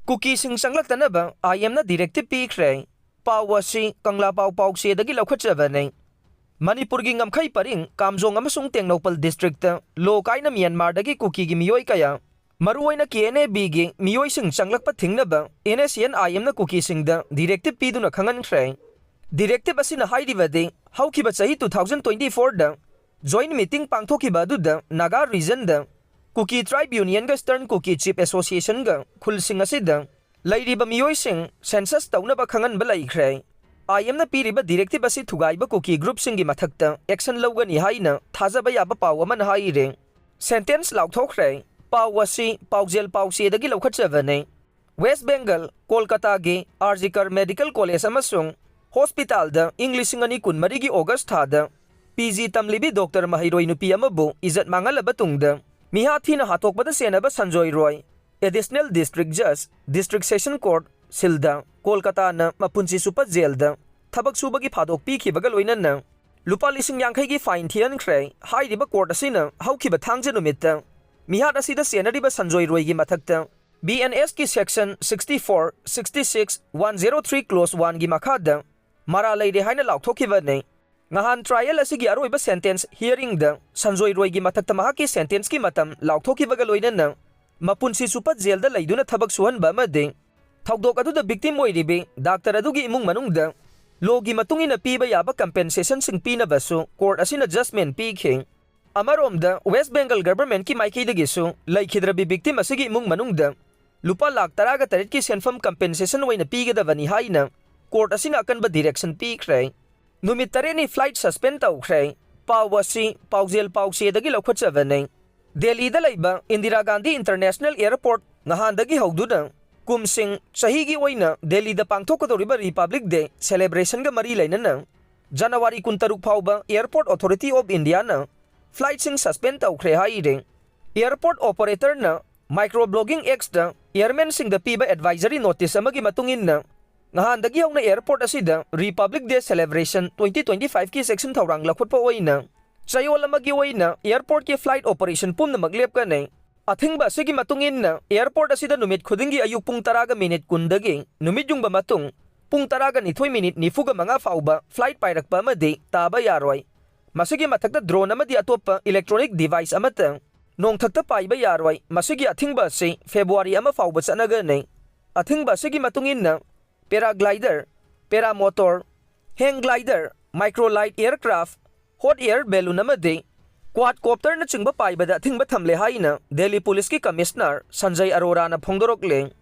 Kukising Changlaktanaba, I am the Directive Pikhre. Pawasi, Kangla Pau Pau se the Gilokachavane. Manipurgi Ngamkai Paring, Kamzong Amasung Tengnopal District, Lo Kaina Myanmar Dagi Kuki Miyoi Kaya. Maruina Kiene Bigi, Miyoi Sing Changlakpatingnaba, NSN I am the Kukising the Directive Piduna Kangan Train. Directive Asina Haidivade, how Kibasahi 2024 the Joint Meeting Pangtoki Baduda, Naga Region the Kuki Tribe Union Western Kuki Chief Association ga Khulsing asida Lairiba Miyoi Sing Census Taunaba Kangan Balaikhre. I am the Piriba Directive Asi Tugaiba Kuki Group Singi Matakta, Exon Logani Haina, Tazabaya Pawaman Haire. Sentence Laothokhre, Pawasi, Paujel Pausi the Gilokachavane. West Bengal, Kolkata Ge, Arzikar Medical College Amasung, Hospital the English Singani Kun Marigi August Hada, PG Tamlibi Dr. Mahiroi Nupiamabu, Izat Mangala Batungda. Mihathina Hatokbada Senaba Sanjoy Roy, Additional District Judge, District Session Court, Silda, Kolkata na Mapunsi Super Zelda, Tabak Subagi Padok Piki Bagaloina, Lupa Lising Yankagi Fine Tian Cray, High Riba Court Asina, Haukiba Tanganumita, Mihata Sida Senadiba Sanjoy Roy Matakta, BNS Ki Section 64, 66, 103 Close 1 Gimakada, Mara Lady Haina Laothokhre. Ngahan trial asigi aroiba sentence hearing the Sanjoy Roy gi matakta mahaki sentence ki matam Laothokhre bagaloina na mapunsi supat jail da laiduna thabak suhan ba made thaudok adu da victim oiribe doctor adu gi imung manung da logi matungina piba yaba compensation sing pina basu court asina adjustment pikhe amarom da West Bengal government ki maiki da gisu laikhidra bi victim asigi imung manung da lupa lakh taraga tarit ki senfam compensation waina piga da vani haina court asina akan ba direction pikre Numit tareni flight suspend toukhre. Pawasi, Paujel Pausi the Gilokachavane. Delhi the Laiba, Indira Gandhi International Airport, Nahandagi Hauduna. Kumsing, Sahigi Waina, Delhi the Pangtoko River Republic Day, celebration ga Mari Lainana. January Kuntaruk Pauba, Airport Authority of Indiana. Flight sing suspend toukhre haide. Airport operator na, microblogging extra, airman sing the Piba advisory notice amagi matungin na. Nahandagi na airport asida Republic Day Celebration 2025 ki section thawrang lakhot pa oina sayo lamagi oina airport ki flight operation pum na maglep ka nei athing ba sigi matungin na airport asida numit khudingi ayuk pung taraga minute kundagi numit yung ba matung pung taraga ni 2 minute ni fuga mga fauba flight pairak pa madi taba yaroi masigi mathakta drone amadi atopa electronic device amata nong thakta paiba yaroi masigi athing ba si February ama fauba sanaga nei athing ba sigi matungin na paraglider, paramotor, hang glider, microlight aircraft, hot air balloon amade, quadcopter na chingba paibada thingba thamle haina, Delhi Police ki Commissioner Sanjay Arora na phongdorokle.